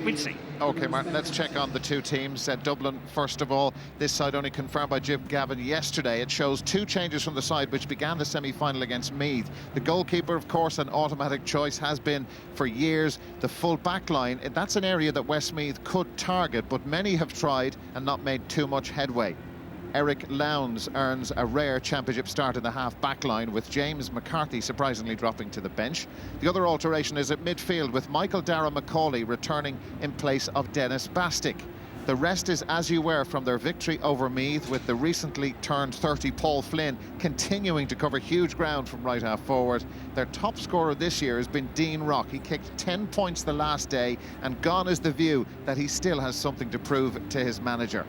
we'll see. OK, Martin, let's check on the two teams. Dublin, first of all, this side only confirmed by Jim Gavin yesterday. It shows two changes from the side which began the semi-final against Meath. The goalkeeper, of course, an automatic choice, has been for years. The full back line, that's an area that Westmeath could target, but many have tried and not made too much headway. Eric Lowndes earns a rare championship start in the half-back line, with James McCarthy surprisingly dropping to the bench. The other alteration is at midfield, with Michael Dara McCauley returning in place of Dennis Bastick. The rest is as you were from their victory over Meath, with the recently turned 30 Paul Flynn continuing to cover huge ground from right half forward. Their top scorer this year has been Dean Rock. He kicked 10 points the last day, and gone is the view that he still has something to prove to his manager.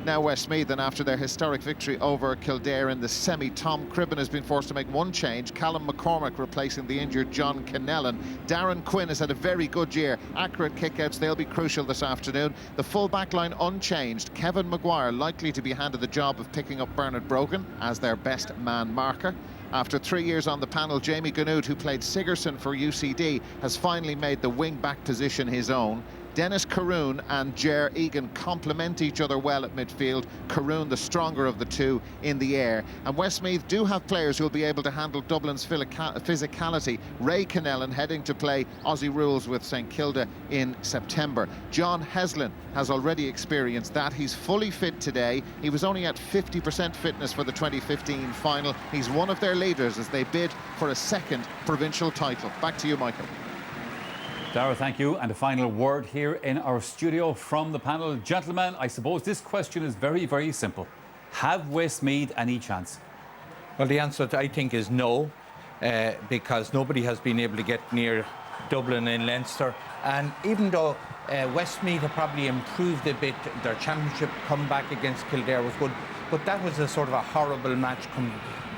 Now Westmeath, and after their historic victory over Kildare in the semi, Tom Cribben has been forced to make one change. Callum McCormack replacing the injured John Kennellan. Darren Quinn has had a very good year. Accurate kickouts, they'll be crucial this afternoon. The full back line unchanged. Kevin Maguire likely to be handed the job of picking up Bernard Brogan as their best man marker. After 3 years on the panel, Jamie Ganood, who played Sigerson for UCD, has finally made the wing-back position his own. Dennis Caroon and Ger Egan complement each other well at midfield. Caroon the stronger of the two in the air. And Westmeath do have players who will be able to handle Dublin's physicality. Ray Kennellan heading to play Aussie rules with St Kilda in September. John Heslin has already experienced that. He's fully fit today. He was only at 50% fitness for the 2015 final. He's one of their leaders as they bid for a second provincial title. Back to you, Michael. Dara, thank you. And a final word here in our studio from the panel. Gentlemen, I suppose this question is very, very simple. Have Westmeath any chance? Well, the answer, I think, is no, because nobody has been able to get near Dublin in Leinster. And even though Westmeath have probably improved a bit, their championship comeback against Kildare was good, but that was a sort of a horrible match,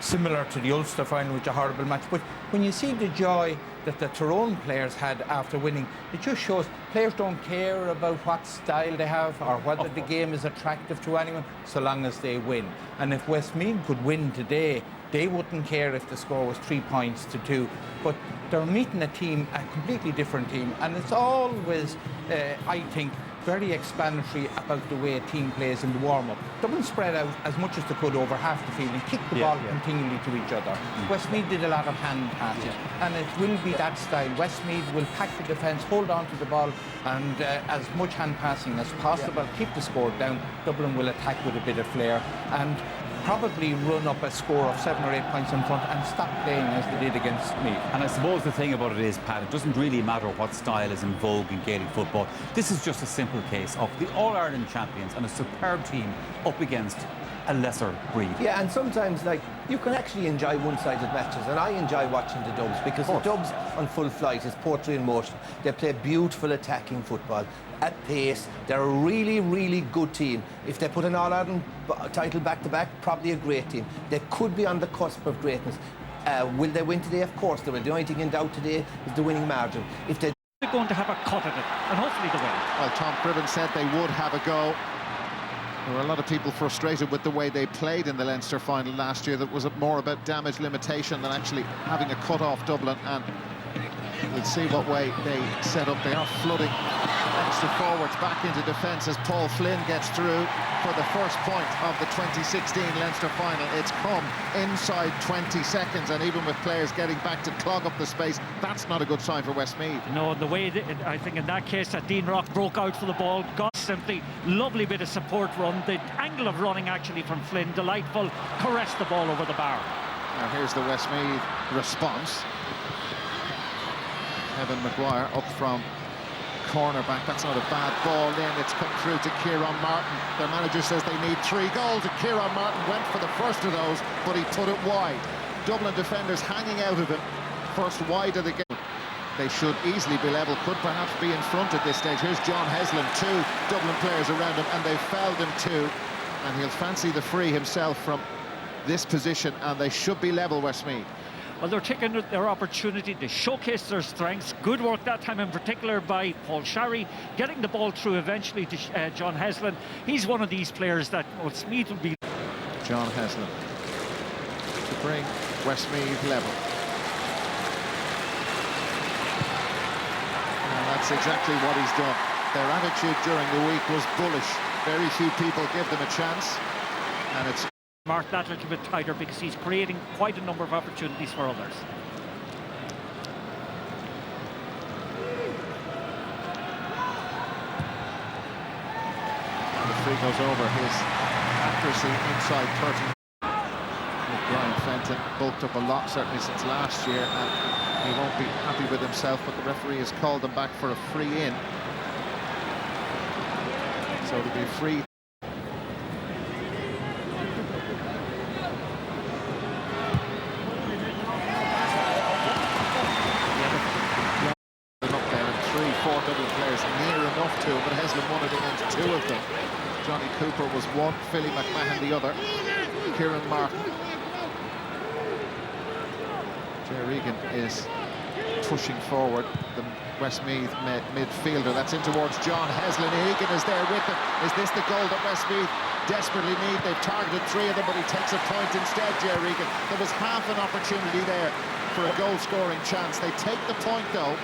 similar to the Ulster final, which was a horrible match. But when you see the joy that the Tyrone players had after winning, it just shows players don't care about what style they have or whether the game is attractive to anyone, so long as they win. And if Westmeath could win today, they wouldn't care if the score was 3 points to 2. But they're meeting a team, a completely different team, and it's always, I think, very explanatory about the way a team plays in the warm-up. Dublin spread out as much as they could over half the field and kicked the ball continually to each other. Westmeath did a lot of hand passes, and it will be that style. Westmeath will pack the defence, hold on to the ball, and as much hand passing as possible, keep the score down. Dublin will attack with a bit of flair and probably run up a score of 7 or 8 points in front and stop playing as they did against Meath. And I suppose the thing about it is, Pat, it doesn't really matter what style is in vogue in Gaelic football. This is just a simple case of the All-Ireland champions and a superb team up against a lesser breed. Yeah, and sometimes, like, you can actually enjoy one-sided matches, and I enjoy watching the Dubs, because the Dubs on full flight is poetry in motion. They play beautiful attacking football at pace. They're a really, really good team. If they put an All-Ireland title back-to-back, probably a great team. They could be on the cusp of greatness. Will they win today? Of course they will. The only thing in doubt today is the winning margin. If they're going to have a cut at it, and hopefully they will. Well, Tom Cribben said they would have a go. There were a lot of people frustrated with the way they played in the Leinster final last year. That was more about damage limitation than actually having a cut off Dublin, and we'll see what way they set up. They are flooding extra forwards back into defence as Paul Flynn gets through for the first point of the 2016 Leinster final. It's come inside 20 seconds, and even with players getting back to clog up the space, that's not a good sign for Westmeath. No, the way I think in that case that Dean Rock broke out for the ball, got simply lovely bit of support run. The angle of running actually from Flynn, delightful, caressed the ball over the bar. Now here's the Westmeath response. Kevin Maguire up from cornerback. That's not a bad ball in. It's come through to Kieran Martin. Their manager says they need 3 goals, and Kieran Martin went for the first of those, but he put it wide. Dublin defenders hanging out of him. First wide of the game. They should easily be level, could perhaps be in front at this stage. Here's John Heslin, 2 Dublin players around him, and they've fouled him too. And he'll fancy the free himself from this position, and they should be level, Westmeath. Well, they're taking their opportunity to showcase their strengths. Good work that time in particular by Paul Sharry, getting the ball through eventually to John Heslin. He's one of these players that Westmeath will be. John Heslin to bring Westmeath level. And That's exactly what he's done. Their attitude during the week was bullish. Very few people give them a chance, and it's Mark that a little bit tighter because he's creating quite a number of opportunities for others. And the free goes over. His accuracy inside 30. Brian Fenton bulked up a lot, certainly since last year, and he won't be happy with himself, but the referee has called them back for a free in. So it'll be free. Up there, and 3-4 Dublin players near enough to him, but Heslin won it against two of them. Johnny Cooper was one, Philly McMahon the other, Kieran Martin. Jerry Regan is pushing forward the Westmeath midfielder. That's in towards John Heslin. Egan is there with him. Is this the goal that Westmeath desperately need? They've targeted three of them, but he takes a point instead, Jerry Regan. There was half an opportunity there for a goal-scoring chance. They take the point, though.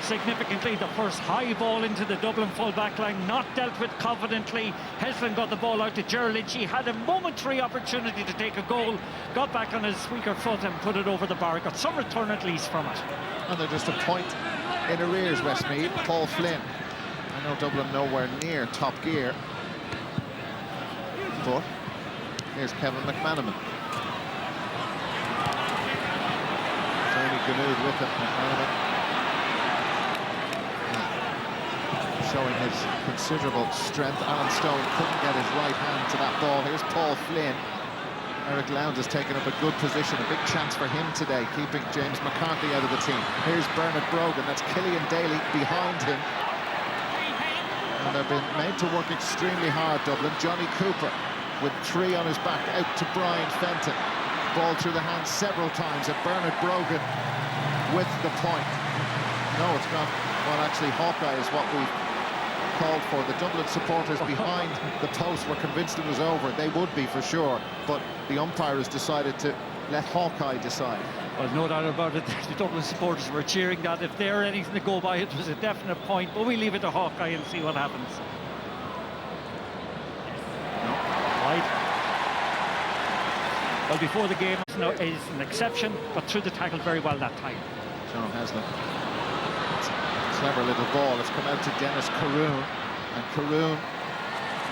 Significantly, the first high ball into the Dublin full-back line, not dealt with confidently. Heslin got the ball out to Gerald Lynch. He had a momentary opportunity to take a goal, got back on his weaker foot and put it over the bar. Got some return at least from it. And they're just a point in arrears, Westmeath. Paul Flynn. I know Dublin nowhere near top gear, but here's Kevin McManaman. Tony Ganood with him. McManaman showing his considerable strength. Alan Stone couldn't get his right hand to that ball. Here's Paul Flynn. Eric Lowndes has taken up a good position, a big chance for him today, keeping James McCarthy out of the team. Here's Bernard Brogan, that's Killian Daly behind him. And they've been made to work extremely hard, Dublin. Johnny Cooper with three on his back, out to Brian Fenton. Ball through the hands several times, and Bernard Brogan with the point. No, it's gone. Well, actually, Hawkeye is what we've called for. The Dublin supporters behind the post were convinced it was over. They would be for sure, but the umpire has decided to let Hawkeye decide. Well, no doubt about it, the Dublin supporters were cheering that. If they're anything to go by, it was a definite point, but we leave it to Hawkeye and see what happens. No, wide. Well, before the game is an exception, but threw the tackle very well that time. John Heslin. Clever little ball. It's come out to Dennis Caroon, and Caroon,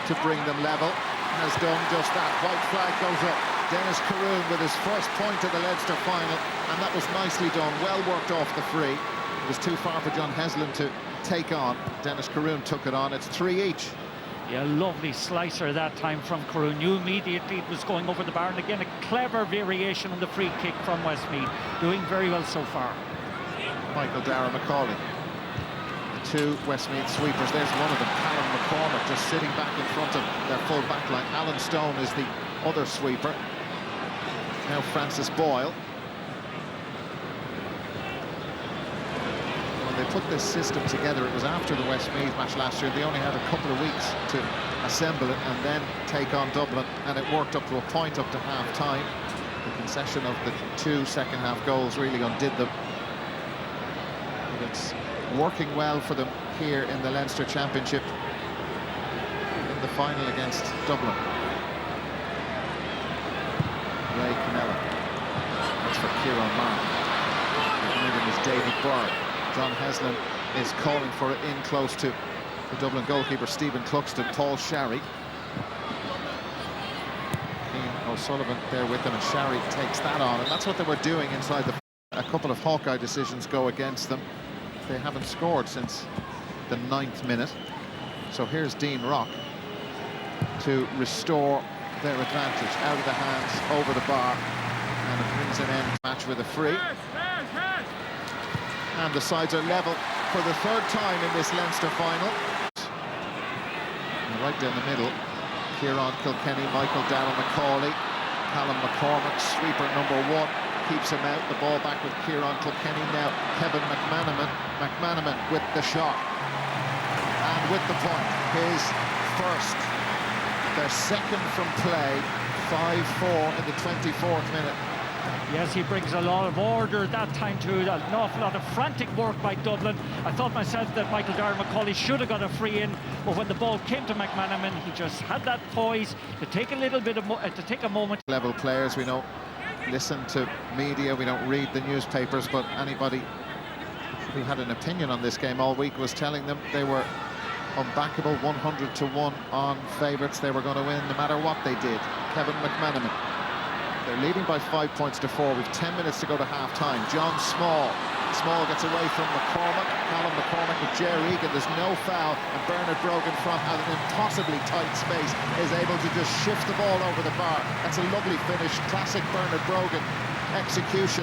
to bring them level, has done just that. White flag goes up. Dennis Caroon with his first point of the Leinster final, and that was nicely done. Well worked off the free. It was too far for John Heslin to take on. Dennis Caroon took it on. It's 3 each. Yeah, lovely slicer that time from Caroon. Knew immediately it was going over the bar, and again a clever variation on the free kick from Westmeath. Doing very well so far. Michael Dara McCauley. Two Westmeath sweepers. There's one of them, Callum McCormick, just sitting back in front of their full back line. Alan Stone is the other sweeper. Now Francis Boyle. When they put this system together, it was after the Westmeath match last year. They only had a couple of weeks to assemble it and then take on Dublin, and it worked up to a point up to half-time. The concession of the two second-half goals really undid them. But it's working well for them here in the Leinster Championship in the final against Dublin. Ray Canella. That's for Kieran Martin. Behind him is David Byrne. John Heslin is calling for it in close to the Dublin goalkeeper Stephen Cluxton. Paul Sharry. Ian O'Sullivan there with them, and Sharry takes that on, and that's what they were doing inside the... A couple of Hawkeye decisions go against them. They haven't scored since the 9th minute. So here's Dean Rock to restore their advantage out of the hands, over the bar, and it brings an end match with a free. And the sides are level for the third time in this Leinster final. And right down the middle, Kieran Kilkenny, Michael Darrell McCauley, Callum McCormick, sweeper number 1. Keeps him out, the ball back with Kieran Kilkenny now. Kevin McManaman with the shot. And with the point, his first. Their second from play, 5-4 in the 24th minute. Yes, he brings a lot of order that time to an awful lot of frantic work by Dublin. I thought myself that Michael Darragh-Macaulay should have got a free in, but when the ball came to McManaman, he just had that poise to take a little bit of to take a moment. Level players, we don't listen to media, we don't read the newspapers, but anybody who had an opinion on this game all week was telling them they were unbackable, 100-1 on favourites. They were going to win no matter what they did. Kevin McManaman. They're leading by 5 points to 4. We've 10 minutes to go to half-time. John Small. Small gets away from McCormack. Callum McCormack with Jerry Egan. There's no foul. And Bernard Brogan from an impossibly tight space is able to just shift the ball over the bar. That's a lovely finish. Classic Bernard Brogan execution.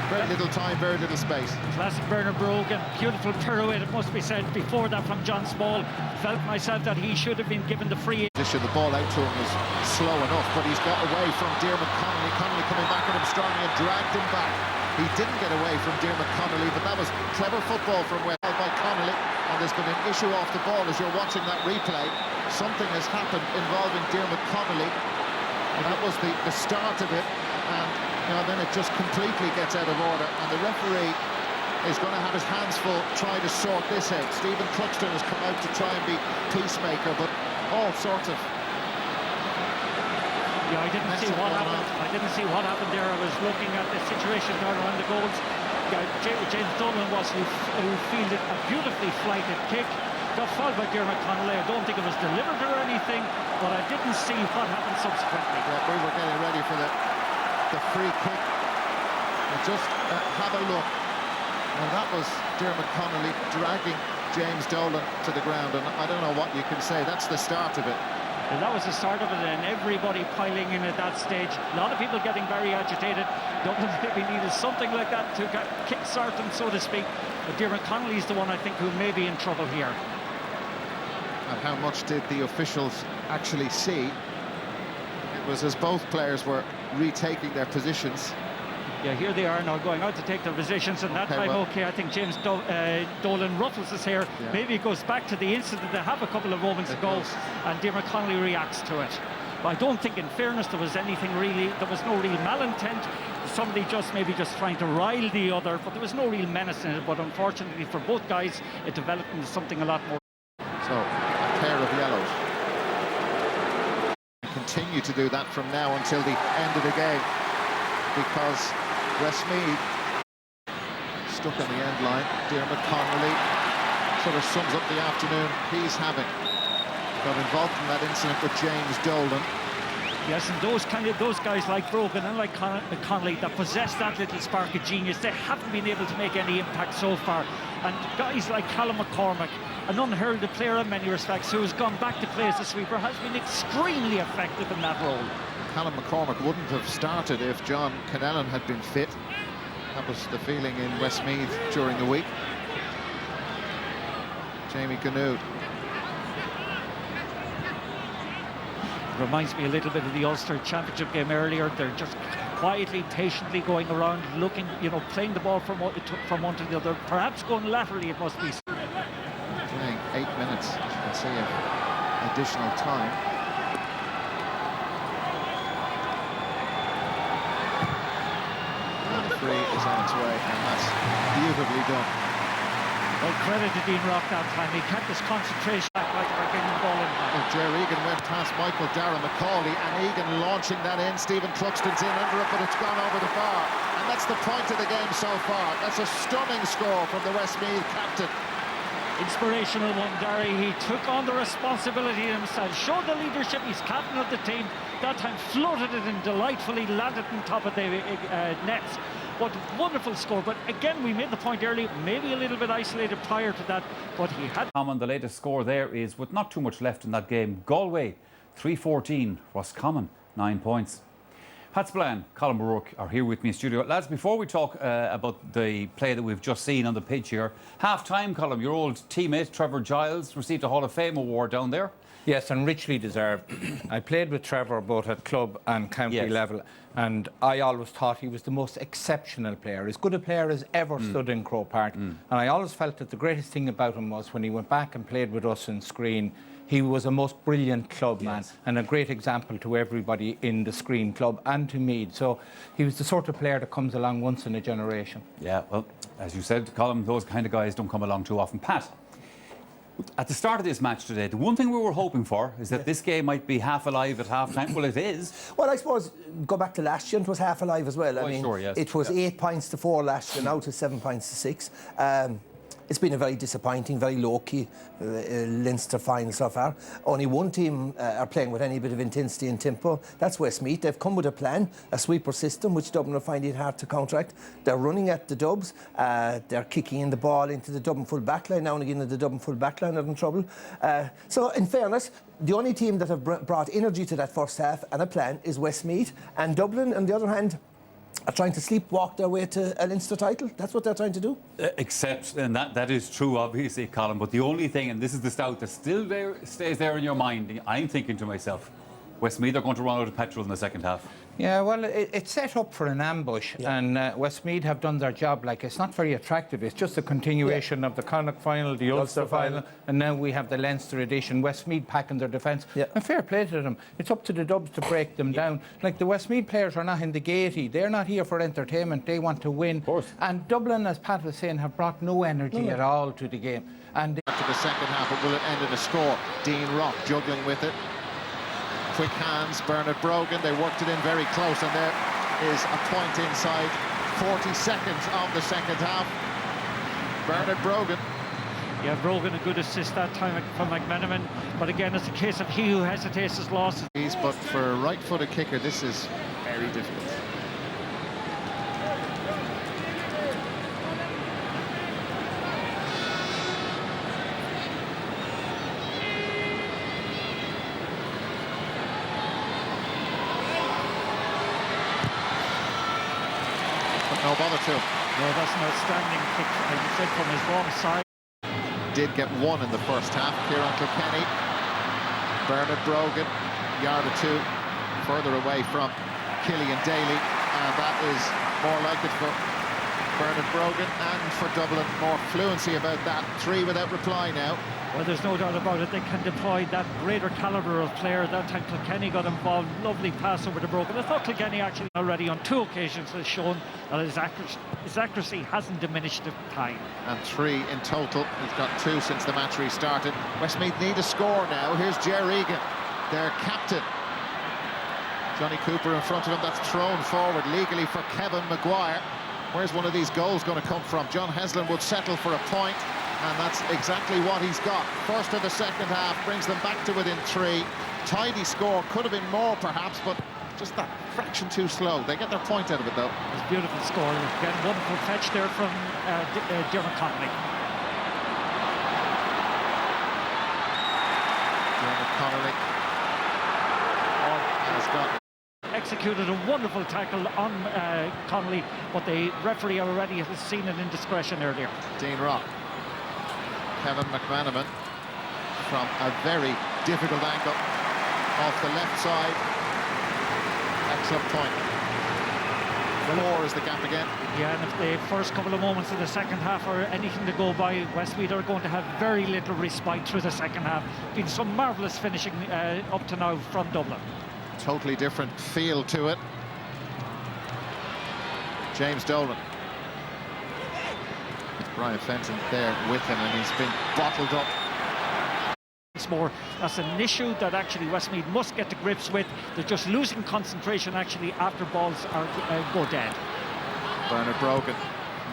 Very little time, very little space. Classic Bernard Brogan, beautiful pirouette, it must be said. Before that from John Small, felt myself that he should have been given the free. The ball out to him was slow enough, but he's got away from Diarmuid Connolly. Connolly coming back at him strongly and dragged him back. He didn't get away from Diarmuid Connolly, but that was clever football from Wales by Connolly. And there's been an issue off the ball as you're watching that replay. Something has happened involving Diarmuid Connolly. And that was the start of it. And then it just completely gets out of order, and the referee is going to have his hands full trying to sort this out. Stephen Cluxton has come out to try and be peacemaker, but all sorts of... Yeah, I didn't see what happened. I didn't see what happened there. I was looking at the situation down around the goals. James Dolan was who fielded a beautifully flighted kick. Got fouled by Diarmuid Connolly. I don't think it was deliberate or anything, but I didn't see what happened subsequently. Yeah, we were getting ready for the free kick. And just have a look. And that was Diarmuid Connolly dragging James Dolan to the ground. And I don't know what you can say. That's the start of it. Well, that was the start of it, and everybody piling in at that stage. A lot of people getting very agitated. Dublin maybe needed something like that to kick-start them, so to speak. But Diarmuid Connolly is the one, I think, who may be in trouble here. And how much did the officials actually see? It was as both players were retaking their positions. Yeah, here they are now going out to take their positions, and that time, I think James Dolan ruffles his hair. Yeah. Maybe it goes back to the incident they have a couple of moments ago, and Diarmuid Connolly reacts to it. But I don't think, in fairness, there was anything really, there was no real malintent. Somebody maybe just trying to rile the other, but there was no real menace in it. But unfortunately for both guys, it developed into something a lot more. So, a pair of yellows. Continue to do that from now until the end of the game, because Westmeath stuck on the end line. Diarmuid Connolly sort of sums up the afternoon he's having. Got involved in that incident with James Dolan. Yes, and those guys like Brogan and like Connolly that possess that little spark of genius, they haven't been able to make any impact so far. And guys like Callum McCormack, an unheralded player in many respects, who has gone back to play as a sweeper, has been extremely effective in that role. Callum McCormack wouldn't have started if John Connellan had been fit. That was the feeling in Westmeath during the week. Jamie Gannoud. Reminds me a little bit of the Ulster Championship game earlier. They're just quietly, patiently going around, looking, playing the ball from one to the other. Perhaps going laterally, it must be. Playing 8 minutes, as you can see, of additional time. And the free is on its way, and that's beautifully done. Well, credit to Dean Rock that time. He kept his concentration back by getting the ball in. Well, Jerry Egan went past Michael Darragh-Macaulay, and Egan launching that in. Stephen Cluxton's in under it, but it's gone over the bar. And that's the point of the game so far. That's a stunning score from the Westmeath captain. Inspirational one, Derry. He took on the responsibility himself, showed the leadership. He's captain of the team. That time floated it and delightfully landed on top of the nets. What wonderful score. But again, we made the point earlier, maybe a little bit isolated prior to that, but he had... And the latest score there is, with not too much left in that game, Galway 3-14, Roscommon 9 points. Pat Spillane, Colin O'Rourke are here with me in studio. Lads, before we talk about the play that we've just seen on the pitch here, half-time, Colin, your old teammate Trevor Giles received a Hall of Fame award down there. Yes, and richly deserved. I played with Trevor both at club and county level, And I always thought he was the most exceptional player, as good a player as ever stood in Croke Park. And I always felt that the greatest thing about him was when he went back and played with us in Screen, he was a most brilliant club man and a great example to everybody in the Screen club and to Meath. So he was the sort of player that comes along once in a generation. Yeah, well, as you said, Colin, those kind of guys don't come along too often. Pat, at the start of this match today, the one thing we were hoping for is that this game might be half alive at half time. Well, it is. Well, I suppose, go back to last year, it was half alive as well. I mean, sure, yes. it was 8 points to 4 last year, now to 7 points to 6. It's been a very disappointing, very low-key Leinster final so far. Only one team are playing with any bit of intensity and tempo. That's Westmeath. They've come with a plan, a sweeper system, which Dublin are finding it hard to counteract. They're running at the Dubs. They're kicking in the ball into the Dublin full backline. Now and again, the Dublin full backline are in trouble. So, in fairness, the only team that have brought energy to that first half and a plan is Westmeath. And Dublin, on the other hand, are trying to sleepwalk their way to a Leinster title. That's what they're trying to do. Except, and that is true, obviously, Colin, but the only thing, and this is the doubt that still stays there in your mind, I'm thinking to myself, Westmeath are going to run out of petrol in the second half. Yeah, well, it's set up for an ambush, and Westmeath have done their job. Like, it's not very attractive. It's just a continuation of the Connacht final, the Ulster final, and now we have the Leinster edition. Westmeath packing their defence. And fair play to them. It's up to the Dubs to break them down. Like, the Westmeath players are not in the gaiety. They're not here for entertainment. They want to win. Of course. And Dublin, as Pat was saying, have brought no energy at all to the game. And After the second half, but will it end in a score? Dean Rock juggling with it. Quick hands, Bernard Brogan, they worked it in very close, and there is a point inside 40 seconds of the second half. Bernard Brogan. Yeah, Brogan, a good assist that time from McMenamin, but again, it's a case of he who hesitates is lost. But for a right-footed kicker, this is very difficult. No bother to him. No, that's an outstanding kick, as you said, from his wrong side. Did get one in the first half. Kieran Kilkenny, Bernard Brogan, yard or two further away from Killian Daly, and that is more like it for Bernard Brogan, and for Dublin, more fluency about that. 3 without reply now. Well, there's no doubt about it. They can deploy that greater calibre of player. That time Kilkenny got involved. Lovely pass over to Brogan. I thought Kilkenny actually already on 2 occasions has shown that his accuracy hasn't diminished at time. And 3 in total. He's got 2 since the match restarted. Westmeath need a score now. Here's Ger Egan, their captain. Johnny Cooper in front of him. That's thrown forward legally for Kevin Maguire. Where's one of these goals going to come from? John Heslin would settle for a point, and that's exactly what he's got. First of the second half brings them back to within 3. Tidy score, could have been more perhaps, but just that fraction too slow. They get their point out of it though. It's a beautiful score. Again, wonderful fetch there from Dermot Connolly. Dermot Connolly has got... Executed a wonderful tackle on Connolly, but the referee already has seen an indiscretion earlier. Dean Rock. Kevin McManaman from a very difficult angle off the left side. Excellent point. 4 is the gap again. Yeah, and if the first couple of moments of the second half are anything to go by, Westmeath are going to have very little respite through the second half. Been some marvellous finishing up to now from Dublin. Totally different feel to it. James Dolan. Brian Fenton there with him, and he's been bottled up. Once more, that's an issue that actually Westmeath must get to grips with. They're just losing concentration actually after balls are go dead. Bernard Brogan,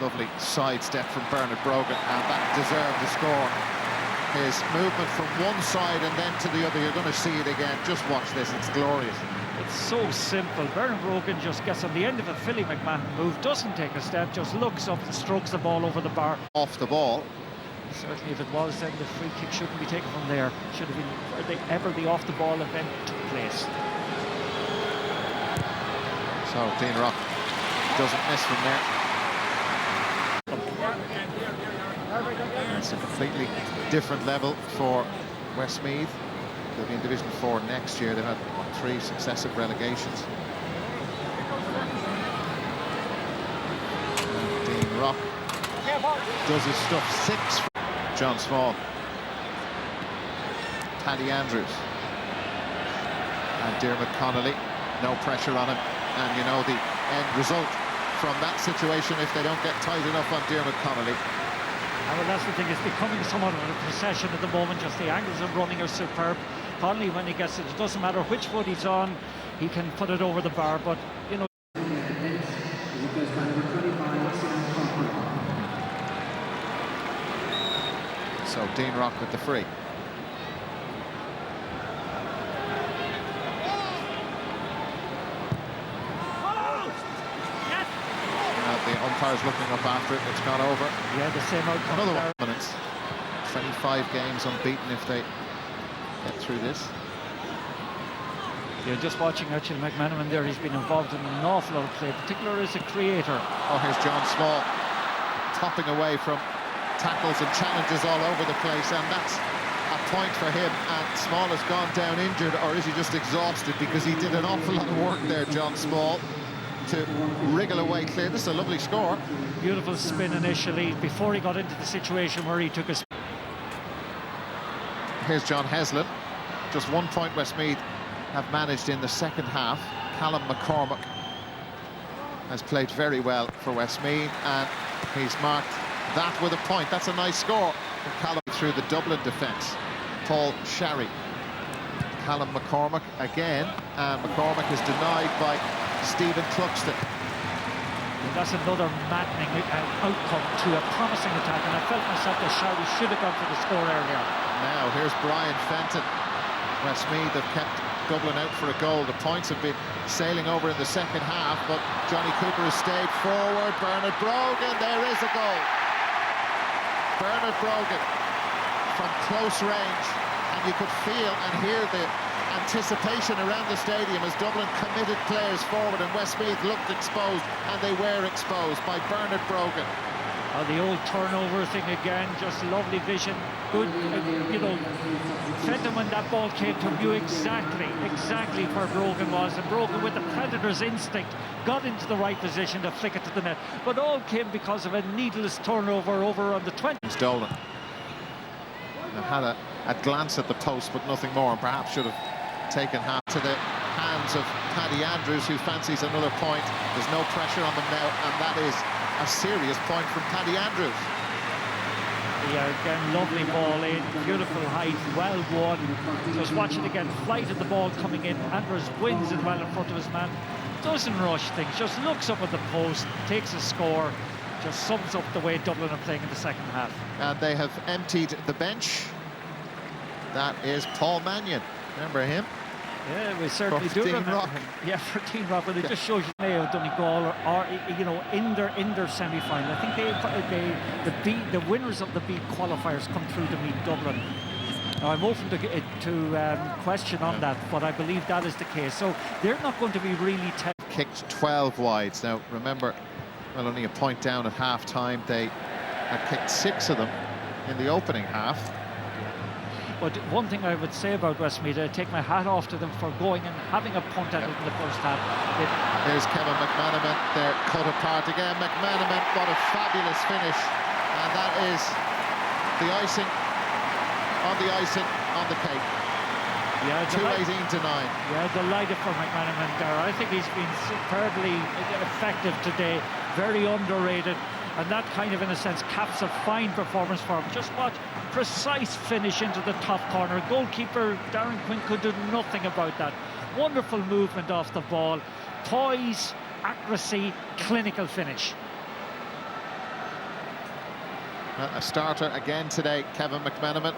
lovely sidestep from Bernard Brogan, and that deserved a score. His movement from one side and then to the other, you're going to see it again. Just watch this, it's glorious. It's so simple. Bernard Brogan just gets on the end of a Philly McMahon move, doesn't take a step, just looks up and strokes the ball over the bar. Off the ball. Certainly if it was, then the free kick shouldn't be taken from there. Should have been wherever the off-the-ball event took place. So Dean Rock doesn't miss from there. It's a completely different level for Westmeath. They'll be in Division 4 next year. They've had 3 successive relegations. Rock does his stuff. 6 for John Small. Paddy Andrews. And Diarmuid Connolly. No pressure on him. And you know the end result from that situation if they don't get tight enough on Diarmuid Connolly. Well, that's the thing, it's becoming somewhat of a procession at the moment. Just the angles of running are superb. Connolly, when he gets it, it doesn't matter which foot he's on, he can put it over the bar, but you know. So Dean Rock with the free. The umpire's looking up after it. It's gone over. Yeah, the same outcome. Another 1 minutes. 25 games unbeaten if they get through this. You're just watching actually McManaman there. He's been involved in an awful lot of play, particularly as a creator. Oh, here's John Small topping away from tackles and challenges all over the place, and that's a point for him. And Small has gone down injured, or is he just exhausted? Because he did an awful lot of work there, John Small, to wriggle away clear. This is a lovely score. Beautiful spin initially before he got into the situation where he took a spin. Here's John Heslin. Just 1 point Westmeath have managed in the second half. Callum McCormack has played very well for Westmeath, and he's marked that with a point. That's a nice score from Callum through the Dublin defence. Paul Sharry. Callum McCormack again, and McCormack is denied by Stephen Cluxton. That's another maddening outcome to a promising attack, and I felt myself that Sharry should have gone for the score earlier. Now here's Brian Fenton. Westmeath have kept Dublin out for a goal. The points have been sailing over in the second half, but Johnny Cooper has stayed forward. Bernard Brogan, there is a goal. Bernard Brogan from close range, and you could feel and hear the anticipation around the stadium as Dublin committed players forward, and Westmeath looked exposed, and they were exposed by Bernard Brogan. Oh, the old turnover thing again, just lovely vision. Good, you know, Fenton, when that ball came to him, knew exactly where Brogan was, and Brogan, with the Predator's instinct, got into the right position to flick it to the net. But all came because of a needless turnover over on the 20. Dolan had a glance at the post, but nothing more, and perhaps should have taken half to the hands of Paddy Andrews, who fancies another point. There's no pressure on them now, and that is a serious point from Paddy Andrews. Yeah, again, lovely ball in, beautiful height, well won. Just watch it again, flight of the ball coming in. Andrews wins it well in front of his man. Doesn't rush things, just looks up at the post, takes a score. Just sums up the way Dublin are playing in the second half. And they have emptied the bench. That is Paul Mannion. Remember him? Yeah, we certainly For do Dean remember Rock. him. Yeah, for Dean Rock, but it just shows you they have Donegal or you know, in their semi-final. I think the winners of the B qualifiers come through to meet Dublin. Now, I'm open to question on that, but I believe that is the case. So they're not going to be really kicked 12 wides. Now, remember, well, only a point down at half-time. They had kicked 6 of them in the opening half. But one thing I would say about Westmeath, I take my hat off to them for going and having a punt at it in the first half. There's Kevin McManaman. They're cut apart again. McManaman, what a fabulous finish. And that is the icing on the cake. Yeah, 2:18 to 9. Yeah, delighted for McManaman there. I think he's been superbly effective today, very underrated, and that kind of, in a sense, caps a fine performance for him. Just watch, precise finish into the top corner. Goalkeeper Darren Quinn could do nothing about that. Wonderful movement off the ball, poise, accuracy, clinical finish. A starter again today, Kevin McManaman.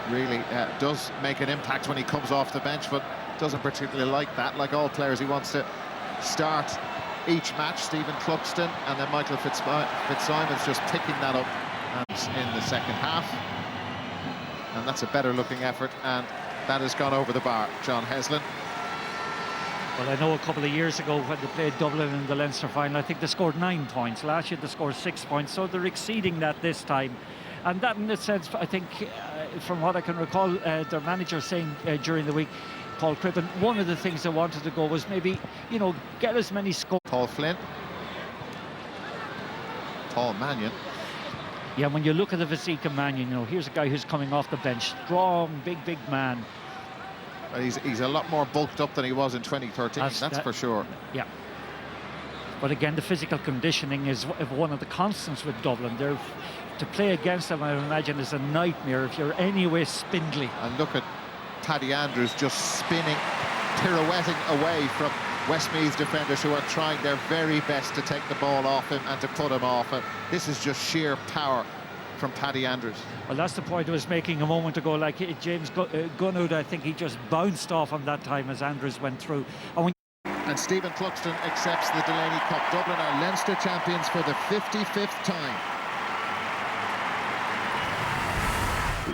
Really does make an impact when he comes off the bench, but doesn't particularly like that. Like all players, he wants to start each match. Stephen Cluxton and then Michael Fitzsimon's just picking that up in the second half. And that's a better looking effort, and that has gone over the bar. John Heslin. Well, I know a couple of years ago when they played Dublin in the Leinster final, I think they scored 9 points. Last year they scored 6 points, so they're exceeding that this time. And that, in a sense, I think, from what I can recall, their manager saying during the week, Paul Crippen, one of the things they wanted to go was maybe, you know, get as many scores. Paul Flynn. Paul Mannion. Yeah, when you look at the physique of Mannion, you know, here's a guy who's coming off the bench, strong, big man. But he's a lot more bulked up than he was in 2013, that's for sure. Yeah. But again, the physical conditioning is one of the constants with Dublin. To play against them, I imagine, is a nightmare if you're anyway spindly. And look at Paddy Andrews just spinning, pirouetting away from Westmeath defenders who are trying their very best to take the ball off him and to put him off. And this is just sheer power from Paddy Andrews. Well, that's the point I was making a moment ago. Like James Gunwood, I think he just bounced off him that time as Andrews went through. And Stephen Cluxton accepts the Delaney Cup. Dublin are Leinster champions for the 55th time.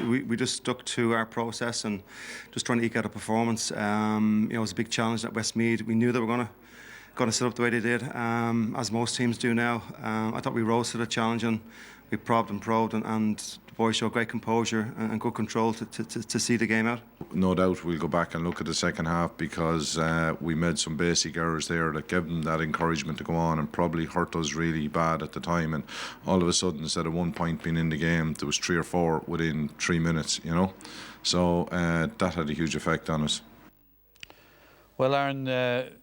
We just stuck to our process and just trying to eke out a performance. You know, it was a big challenge at Westmeath. We knew they were going to set up the way they did, as most teams do now. I thought we rose to the challenge and we probed and the boys showed great composure and good control to see the game out. No doubt we'll go back and look at the second half because we made some basic errors there that gave them that encouragement to go on and probably hurt us really bad at the time, and all of a sudden, instead of 1 point being in the game, there was 3 or 4 within 3 minutes, you know, so that had a huge effect on us. Well, Aaron,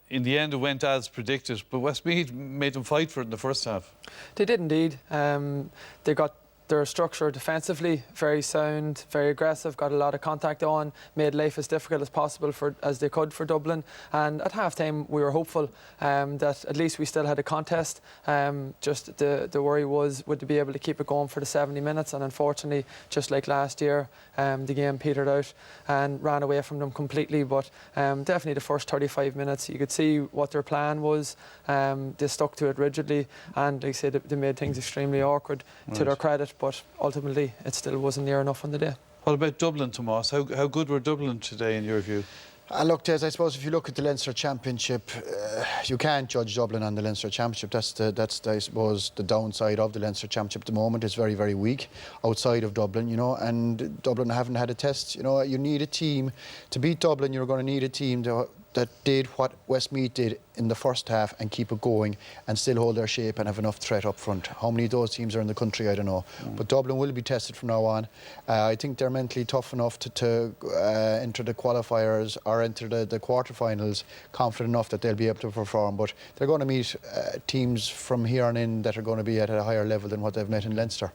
in the end it went as predicted, but Westmeath made them fight for it in the first half. They did indeed. They got their structure defensively very sound, very aggressive, got a lot of contact on, made life as difficult as possible as they could for Dublin. And at half-time we were hopeful that at least we still had a contest. Just the worry was, would they be able to keep it going for the 70 minutes? And unfortunately, just like last year, the game petered out and ran away from them completely. But definitely the first 35 minutes, you could see what their plan was. They stuck to it rigidly, and like I said, they made things extremely awkward, to their credit. But ultimately, it still wasn't near enough on the day. What about Dublin, Tomas? How good were Dublin today, in your view? Look, Des, I suppose if you look at the Leinster Championship, you can't judge Dublin on the Leinster Championship. That's I suppose, the downside of the Leinster Championship at the moment. It's very, very weak outside of Dublin, you know, and Dublin haven't had a test. You know, you need a team. To beat Dublin, you're going to need a team that did what Westmeath did in the first half and keep it going and still hold their shape and have enough threat up front. How many of those teams are in the country, I don't know. But Dublin will be tested from now on. I think they're mentally tough enough to enter the qualifiers or enter the quarterfinals, confident enough that they'll be able to perform. But they're going to meet teams from here on in that are going to be at a higher level than what they've met in Leinster.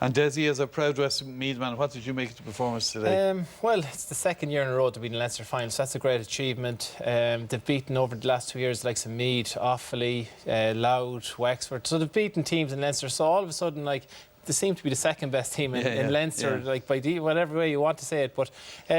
And Desi, as a proud Westmeath man, what did you make of the performance today? Well, it's the second year in a row to be in the Leinster final, so that's a great achievement. They've beaten over the last 2 years like some Meath, Offaly, Louth, Wexford. So they've beaten teams in Leinster. So all of a sudden, like, they seem to be the second best team in Leinster, like by whatever way you want to say it. But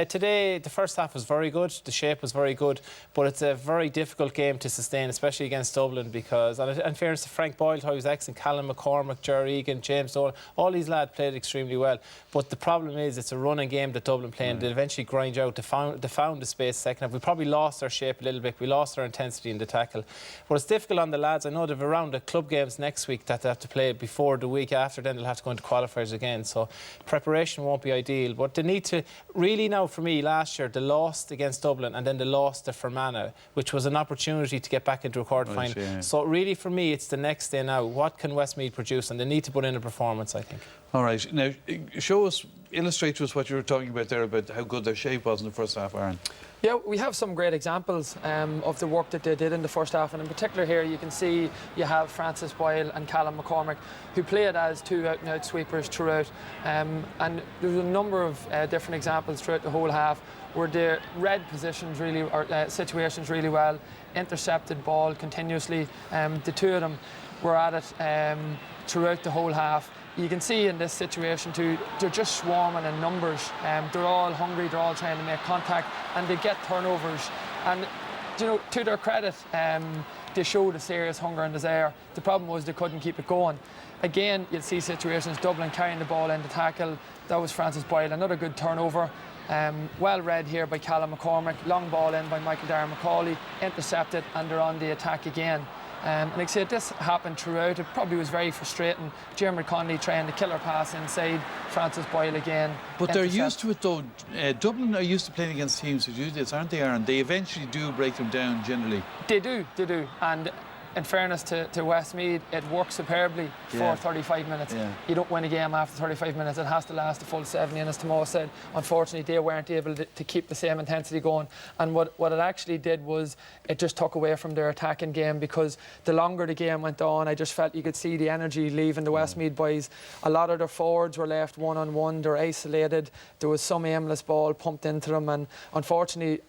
today, the first half was very good. The shape was very good, but it's a very difficult game to sustain, especially against Dublin, because, and in fairness to Frank Boyle, how he was excellent, Callum McCormick, Jerry Egan, James Dolan, all these lads played extremely well. But the problem is, it's a running game that Dublin play, and they'll eventually grind you out. They found the space second half. We probably lost our shape a little bit. We lost our intensity in the tackle. But it's difficult on the lads. I know they've around the club games next week that they have to play before the week after. Then they'll have to go into qualifiers again, so preparation won't be ideal. But they need to really, now for me, last year they lost against Dublin and then they lost to Fermanagh, which was an opportunity to get back into a quarter final. So really for me it's the next day now. What can Westmeath produce? And they need to put in a performance, I think. All right, now illustrate to us what you were talking about there, about how good their shape was in the first half, Aaron. Yeah, we have some great examples of the work that they did in the first half, and in particular here you can see you have Francis Boyle and Callum McCormick, who played as two out-and-out sweepers throughout, and there's a number of different examples throughout the whole half where they read positions really, or situations really well, intercepted ball continuously. The two of them were at it throughout the whole half. You can see in this situation too, they're just swarming in numbers. They're all hungry, they're all trying to make contact, and they get turnovers. And you know, to their credit, they showed a serious hunger and desire. The problem was they couldn't keep it going. Again, you'll see situations, Dublin carrying the ball in the tackle. That was Francis Boyle, another good turnover. Well read here by Callum McCormick, long ball in by Michael Darragh Macaulay, intercepted, and they're on the attack again. And like I said, this happened throughout. It probably was very frustrating. Jeremy Conley trying the killer pass inside, Francis Boyle again. But they're used to it though. Dublin are used to playing against teams who do this, aren't they, Aaron? They eventually do break them down generally. They do. And in fairness to Westmeath, it works superbly for 35 minutes. Yeah. You don't win a game after 35 minutes. It has to last the full 70. And as Tomo said, unfortunately, they weren't able to keep the same intensity going. And what it actually did was it just took away from their attacking game, because the longer the game went on, I just felt you could see the energy leaving the Westmeath boys. A lot of their forwards were left one-on-one. They're isolated. There was some aimless ball pumped into them. And unfortunately,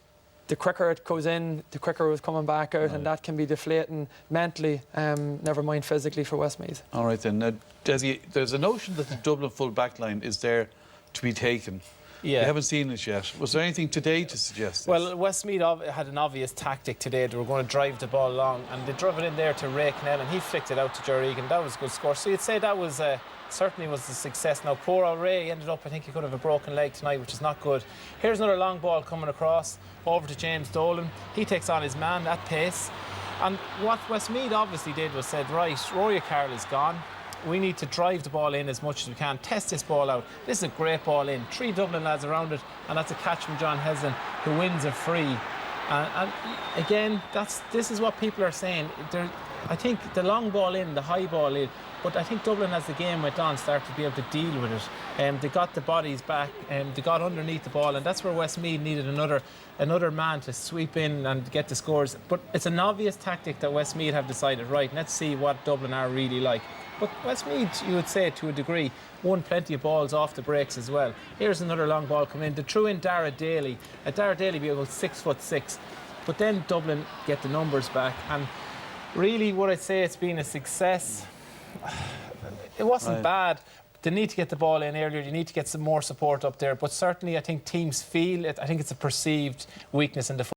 the quicker it goes in, the quicker it was coming back out, and that can be deflating mentally, never mind physically, for Westmeath. All right then. Desi, there's a notion that the Dublin full back line is there to be taken. Yeah. We haven't seen it yet. Was there anything today to suggest this? Well, Westmeath had an obvious tactic today. They were going to drive the ball along, and they drove it in there to Ray Cannell, and he flicked it out to Jerry Egan. That was a good score. So you'd say that was certainly was a success. Now, poor old Ray ended up, I think he could have a broken leg tonight, which is not good. Here's another long ball coming across over to James Dolan. He takes on his man at pace. And what Westmeath obviously did was said, right, Rory Carroll is gone. We need to drive the ball in as much as we can, test this ball out. This is a great ball in. 3 Dublin lads around it, and that's a catch from John Heslin, who wins a free. And again, this is what people are saying. I think the long ball in, the high ball in, but I think Dublin, as the game went on, started to be able to deal with it. They got the bodies back, they got underneath the ball, and that's where Westmeath needed another man to sweep in and get the scores. But it's an obvious tactic that Westmeath have decided, right, let's see what Dublin are really like. But Westmeath, you would say, to a degree, won plenty of balls off the breaks as well. Here's another long ball coming in. They threw in Dara Daly. Dara Daly be about 6'6", but then Dublin get the numbers back. And really, would I say it's been a success? It wasn't bad. They need to get the ball in earlier. You need to get some more support up there. But certainly, I think teams feel it. I think it's a perceived weakness in the